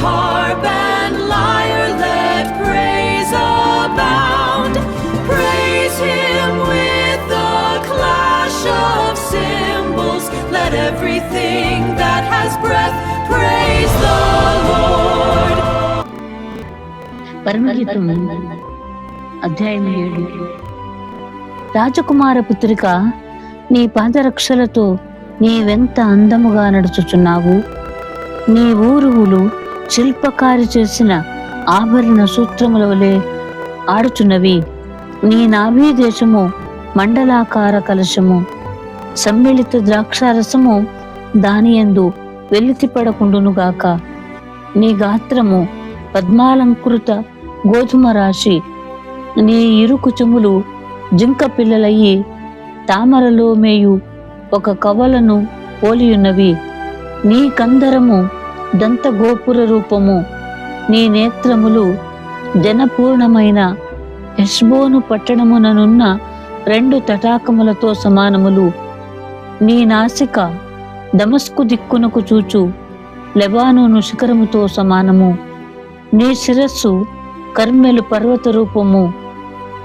harp and lyre let praise abound. Praise him with the clash of cymbals. Let everything that has breath praise the Lord. పరమగీతము అధ్యాయం 7. రాజకుమార పుత్రిక, నీ పాదరక్షలతో నీవెంత అందముగా నడుచుచున్నావు. నీ ఊరువులు శిల్పకారి చేసిన ఆభరణ సూత్రముల వలె ఆడుచున్నవి. నీ నాభీదేశము మండలాకార కలశము, సమ్మిళిత ద్రాక్షారసము దానియందు వెలితిపడకుండునుగాక. నీ గాత్రము పద్మాలంకృత గోధుమ రాశి, నీ ఇరుకు చెములు జింక పిల్లలయ్యి తామరలో మేయు ఒక కవలను పోలియున్నవి. నీ కందరము దంత గోపుర రూపము, నీ నేత్రములు జనపూర్ణమైన హెష్బోను పట్టణముననున్న 2 తటాకములతో సమానములు. నీ నాసిక దమస్కు దిక్కునకు చూచు లెబానోను శిఖరముతో సమానము. నీ శిరస్సు కర్మెలు పర్వత రూపము,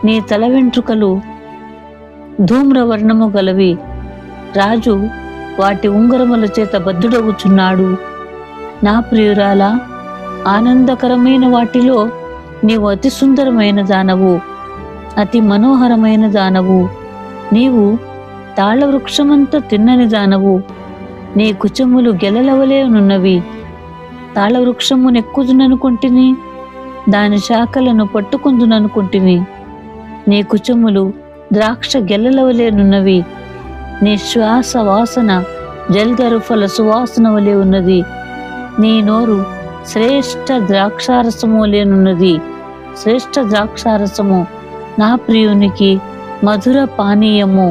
నీ తల వెంట్రుకలు ధూమ్రవర్ణము గలవి. రాజు వాటి ఉంగరముల చేత బద్ధుడవుచున్నాడు. నా ప్రియురాలా, ఆనందకరమైన వాటిలో నీవు అతి సుందరమైన దానవు, అతి మనోహరమైన దానవు. నీవు తాళవృక్షమంత తిన్నని దానవు. నీ కుచములు గెలలవలే నున్నవి. తాళవృక్షము నెక్కుదుననుకుంటుని, దాని శాఖలను పట్టుకుందుననుకుంటుని. నీ కుచములు ద్రాక్ష గెలలవలేనున్నవి. నీ శ్వాస వాసన జల్దరు ఫల సువాసన వలె ఉన్నది. నీ నోరు శ్రేష్ఠ ద్రాక్షారసము లేనున్నది. శ్రేష్ఠ ద్రాక్షారసము నా ప్రియునికి మధుర పానీయము.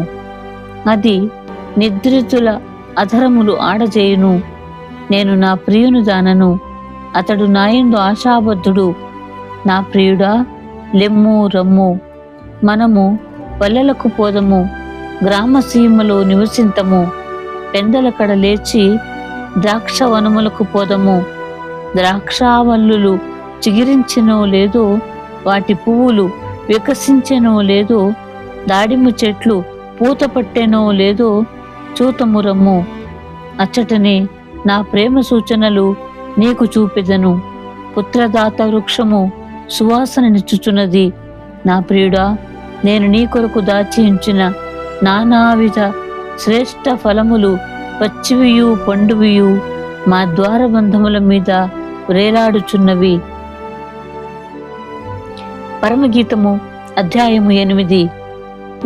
అది నిద్రితుల అధరములు ఆడజేయును. నేను నా ప్రియుని దానను, అతడు నాయందు ఆశాబద్ధుడు. నా ప్రియుడా, లెమ్ము రమ్ము, మనము పల్లెలకు పోదము, గ్రామసీమలో నివసింతము. పెందల కడ లేచి ద్రాక్ష వనములకు పోదము. ద్రాక్షావల్లులు చిగిరించెనో లేదో, వాటి పువ్వులు వికసించెనో లేదో, దాడిమ చెట్లు పూత పట్టెనో లేదో చూతము రమ్ము. అచ్చటనే నా ప్రేమ సూచనలు నీకు చూపెదను. పుత్రదాత వృక్షము సువాసననిచ్చుచున్నది. నా ప్రియుడా, నేను నీ కొరకు దాచి ఉంచిన నానావిధ శ్రేష్ఠ ఫలములు పచ్చివియు పండువియు మా ద్వారబంధముల మీద వేలాడుచున్నవి. పరమగీతము అధ్యాయము 8.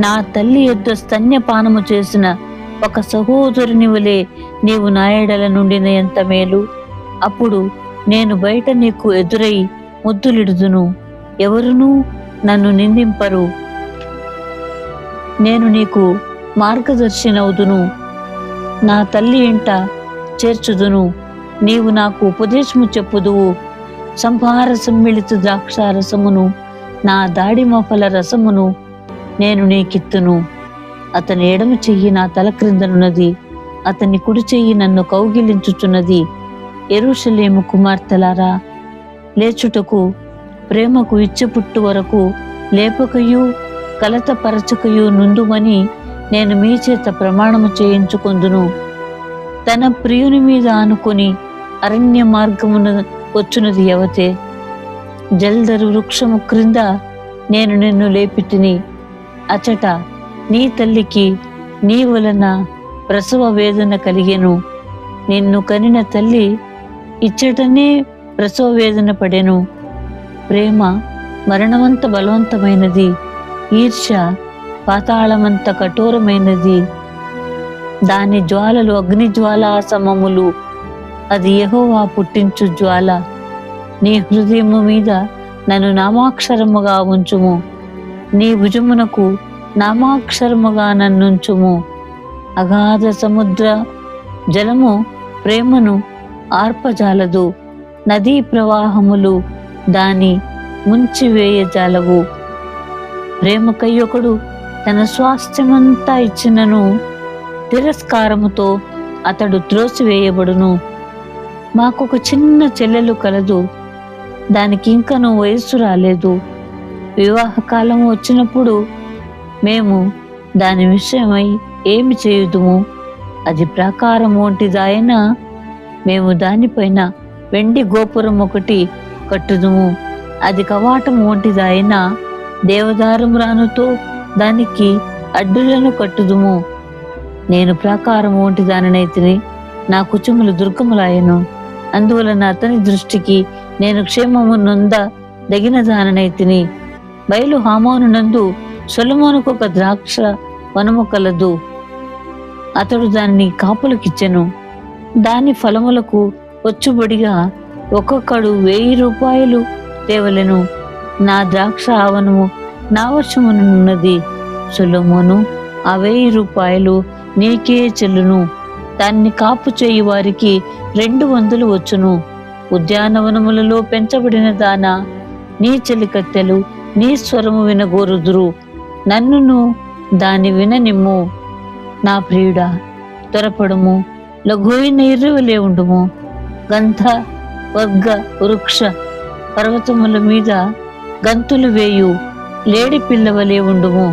నా తల్లి యొద్ద స్తన్యపానము చేసిన ఒక సహోదరుని వలె నీవు నాయడల నుండిన ఎంత మేలు. అప్పుడు నేను బయట నీకు ఎదురై ముద్దులిడుదును, ఎవరునూ నన్ను నిందింపరు. నేను నీకు మార్గదర్శినవుదును, నా తల్లి ఇంట చేర్చుదును. నీవు నాకు ఉపదేశము చెప్పుదువు. సంహార సమ్మిళిత ద్రాక్షారసమును నా దాడిమ ఫల రసమును నేను నీకిత్తును. అతని ఎడమ చెయ్యి నా తల క్రిందనున్నది, అతని కుడి చెయ్యి నన్ను కౌగిలించుచున్నది. యెరూషలేము కుమార్తెలారా, లేచుటకు ప్రేమకు ఇచ్చపుట్టు వరకు లేపకయు కలతపరచకయు నుండుమని నేను మీ చేత ప్రమాణము చేయించుకొందును. తన ప్రియుని మీద ఆనుకొని అరణ్య మార్గమున వచ్చునది ఎవతే? జల్దరు వృక్షము క్రింద నేను నిన్ను లేపితిని. అచట నీ తల్లికి నీ వలన ప్రసవ వేదన కలిగెను. నిన్ను కనిన తల్లి ఇచ్చటనే ప్రసవ వేదన పడెను. ప్రేమ మరణమంత బలవంతమైనది, ఈర్ష్య పాతాళమంత కఠోరమైనది. దాని జ్వాలలు అగ్నిజ్వాలా సమములు, అది యెహోవా పుట్టించు జ్వాల. నీ హృదయము మీద నన్ను నామాక్షరముగా ఉంచుము, నీ భుజమునకు నామాక్షరముగా నన్నుంచుము. అగాధ సముద్ర జలము ప్రేమను ఆర్పజాలదు, నదీ ప్రవాహములు దాని ముంచివేయజాలవు. ప్రేమకయ్యొకడు తన స్వాస్థ్యమంతా ఇచ్చినను తిరస్కారముతో అతడు త్రోసివేయబడును. మాకొక చిన్న చెల్లెలు కలదు. దానికి ఇంకనూ వయస్సు రాలేదు. వివాహకాలం వచ్చినప్పుడు మేము దాని విషయమై ఏమి చేయుదుము? అది ప్రాకారం వంటిదాయన మేము దానిపైన వెండి గోపురం ఒకటి కట్టుదుము. అది కవాటం వంటిదాయన దేవదారం రానుతో దానికి అడ్డులను కట్టుదుము. నేను ప్రాకారం వంటిదాననైతిని, నా కుచుములు దుర్గములాయను. అందువలన అతని దృష్టికి నేను క్షేమము నొంద దగిన దాననైతిని. బయలు హామోనునందు సొలొమోనుకు ఒక ద్రాక్ష వనము కలదు. అతడు దాన్ని కాపులకిచ్చెను. దాని ఫలములకు వచ్చుబడిగా ఒక్కొక్కడు 1000 రూపాయలు తేవలెను. నా ద్రాక్ష ఆవనము నా వశమునున్నది. సొలొమోను, ఆ 1000 రూపాయలు నీకే చెల్లును. దాన్ని కాపు చేయి వారికి 200 వచ్చును. ఉద్యానవనములలో పెంచబడిన దానా, నీ చెలికత్తెలు నీ స్వరము వినగోరుదురు. నన్నును దాని విననిమ్ము. నా ప్రియుడా, త్వరపడుము, లఘువైన ఇర్రువలే ఉండుము. గంధ వర్గ వృక్ష పర్వతముల మీద గంతులు వేయు లేడి పిల్లవలే ఉండుము.